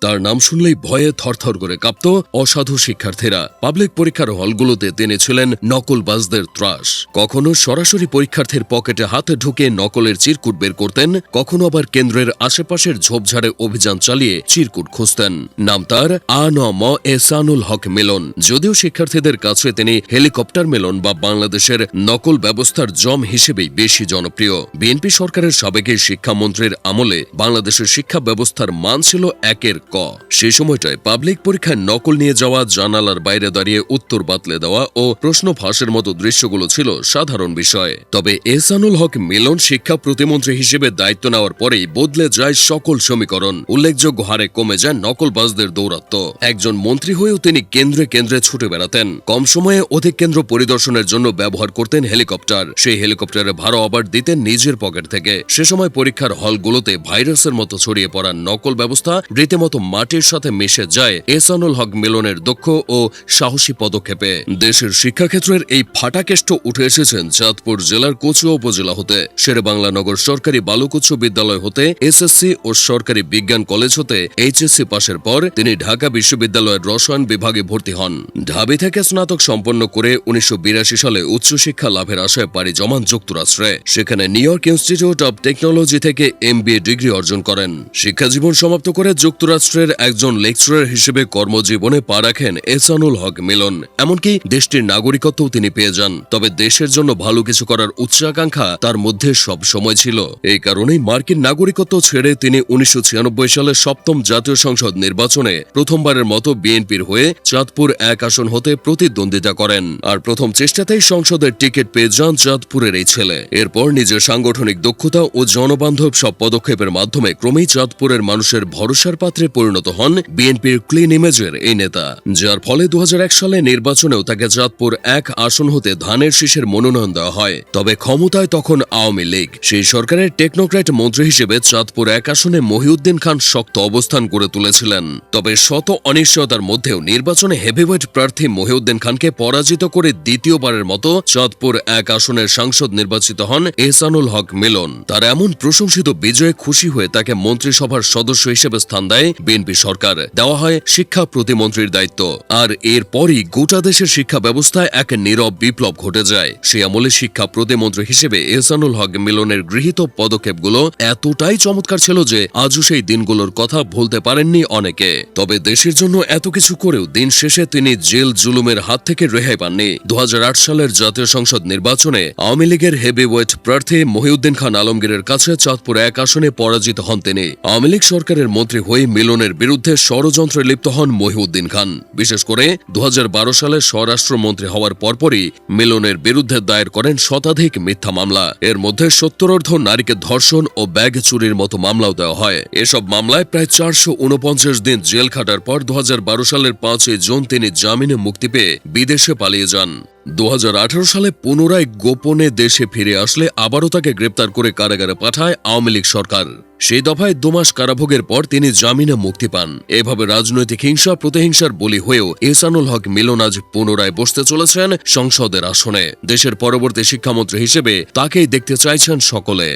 তার নাম শুনলেই ভয়ে থরথর করে কাঁপত অসাধু শিক্ষার্থীরা। পাবলিক পরীক্ষার হলগুলোতে তিনি ছিলেন নকলবাজদের ত্রাস। কখনো সরাসরি পরীক্ষার্থীর পকেটে হাতে ঢুকে নকলের চিরকুট বের করতেন, কখনো আবার কেন্দ্রের আশেপাশের ঝোপঝাড়ে অভিযান চালিয়ে চিরকুট খুঁজতেন। নাম তার আ.ন.ম এহসানুল হক মিলন। যদিও শিক্ষার্থীদের কাছে তিনি হেলিকপ্টার মিলন বা বাংলাদেশের নকল ব্যবস্থার জম হিসেবেই বেশি জনপ্রিয়। বিএনপি সরকারের সাবেক শিক্ষামন্ত্রীর আমলে বাংলাদেশের শিক্ষা ব্যবস্থার মান ছিল একের ক। সে সময়টায় পাবলিক পরীক্ষায় নকল নিয়ে যাওয়া, জানালার বাইরে দাঁড়িয়ে উত্তর বাতলে দেওয়া ও প্রশ্ন ফাঁসের মতো দৃশ্যগুলো ছিল সাধারণ বিষয়। তবে এহসানুল হক মিলন শিক্ষা প্রতিমন্ত্রী হিসেবে দায়িত্ব নেওয়ার পরেই বদলে যায় সকল সমীকরণ। উল্লেখযোগ্য হারে কমে যায় নকলবাজদের দৌরাত্ম্য। একজন মন্ত্রী হয়েও তিনি কেন্দ্রে কেন্দ্রে ছুটে বেড়াতেন। কম সময়ে অধিক কেন্দ্র পরিদর্শনের জন্য ব্যবহার করতেন হেলিকপ্টার। সেই হেলিকপ্টারের ভাড়া আবার দিতেন নিজের পকেট থেকে। সে সময় পরীক্ষার হলগুলোতে ভাইরাসের মতো ছড়িয়ে পড়া নকল ব্যবস্থা রীতিমতো মাটির সাথে মিশে যায় এহসানুল হক মিলনের দক্ষ ও সাহসী পদক্ষেপে। দেশের শিক্ষাক্ষেত্রের এই ফাটাকেষ্ট উঠে এসেছেন চাঁদপুর জেলার কচুয়া উপজেলা হতে। শেরেবাংলা নগর সরকারি বালক উচ্চ বিদ্যালয় হতে এসএসসি ও সরকারি বিজ্ঞান কলেজ হতে এইচএসসি পাশের পর তিনি ঢাকা বিশ্ববিদ্যালয়ের রসায়ন বিভাগে ভর্তি হন। ঢাবি থেকে স্নাতক সম্পন্ন করে 1982 সালে উচ্চশিক্ষা লাভের আশায় পাড়ি জমান যুক্তরাষ্ট্রে। সেখানে new York institute of technology থেকে MBA ডিগ্রি অর্জন করেন। শিক্ষাজীবন সমাপ্ত করে যুক্তরাষ্ট্রের একজন লেকচারার হিসেবে কর্মজীবনে পা রাখেন এহসানুল হক মিলন। এমনকি দেশটির নাগরিকত্বও তিনি পেয়ে যান। তবে দেশের জন্য ভালো কিছু করার উচ্চাকাঙ্ক্ষা তার মধ্যে সব সময় ছিল। এই কারণেই মার্কিন নাগরিকত্ব ছেড়ে তিনি 1996 সালে সপ্তম জাতীয় সংসদ নির্বাচনে প্রথমবারের মতো বিএনপির হয়ে চাঁদপুর 1 আসন হতে প্রতিদ্বন্দ্বিতা করেন। আর প্রথম চেষ্টাতেই সংসদের টিকিট পেয়ে যান চাঁদপুরের এই ছেলে। এরপর নিজের সাংগঠনিক দক্ষতা ও জনবান্ধব সব পদক্ষেপের মাধ্যমে ক্রমেই চাঁদপুরের মানুষের ভরসার পাত্রে পরিণত হন বিএনপির ক্লিন ইমেজের এই নেতা। যার ফলে 2001 সালে নির্বাচনেও তাকে চাঁদপুর 1 আসন হতে ধানের শীষের মনোনয়ন দেওয়া হয়। তবে ক্ষমতায় তখন আওয়ামী লীগ। সেই সরকারের টেকনোক্র্যাট মন্ত্রী হিসেবে চাঁদপুর 1 আসনে মহিউদ্দিন খান শক্ত অবস্থান করে তুলেছিলেন। তবে শত অনিশ্চয়তার মধ্যেও নির্বাচনে হেভিওয়েট প্রার্থী মহিউদ্দিন খানকে পরাজিত করে দ্বিতীয়বারের মতো চাঁদপুর 1 আসনের সাংসদ নির্বাচিত হন এহসানুল হক মিলন। তার এমন প্রশংসিত বিজয়ে খুশি হয়ে তাকে মন্ত্রিসভার সদস্য হিসেবে স্থান দেয় বিএনপি সরকার। দেওয়া হয় শিক্ষা প্রতিমন্ত্রীর দায়িত্ব। আর এরপরই গোটা দেশের শিক্ষা ব্যবস্থায় এক নীরব বিপ্লব ঘটে যায়। সে আমলে শিক্ষা প্রতিমন্ত্রী হিসেবে এহসানুল হক মিলনের গৃহীত পদক্ষেপগুলো এতটাই চমৎকার ছিল যে আজও সেই দিনগুলোর কথা ভুলতে পারেননি অনেকে। তবে দেশের জন্য এত কিছু করেও দিন শেষে তিনি জেল জুলুমের হাত থেকে রেহাই পাননি। 2008 সালের জাতীয় সংসদ নির্বাচনে আওয়ামী লীগের হেভিওয়েট প্রার্থী মহিউদ্দিন খান আলমগীরের কাছে চাঁদপুর 1 আসনে পরাজিত হন তিনি। আওয়ামী লীগ সরকারের মন্ত্রী হয়ে মিলনের বিরুদ্ধে ষড়যন্ত্রে লিপ্ত হন মহিউদ্দিন খান। বিশেষ করে 2012 সালে স্বরাষ্ট্রমন্ত্রী হওয়ার পরপরই মিলনের বিরুদ্ধে দায়ের করেন শতাধিক মিথ্যা মামলা। এর মধ্যে 70 নারীকে ধর্ষণ ও ব্যাগ চুরির মতো মামলাও দেওয়া হয়। এসব মামলায় প্রায় 449 দিন জেল খাটার পর 2012 সালের 5 জুন তিনি জামিনে মুক্তি পেয়ে বিদেশে পালিয়ে যান। 2018 সালে পুনরায় গোপনে দেশে ফিরে আসলে আবারও তাকে গ্রেপ্তার করে কারাগারে পাঠায় আওয়ামী লীগ সরকার। সেই দফায় 2 মাস কারাভোগের পর তিনি জামিনে মুক্তি পান। এভাবে রাজনৈতিক হিংসা প্রতিহিংসার বলি হয়েও এহসানুল হক মিলন আজ পুনরায় বসতে চলেছেন সংসদের আসনে। দেশের পরবর্তী শিক্ষামন্ত্রী হিসেবে তাকেই দেখতে চাইছেন সকলে।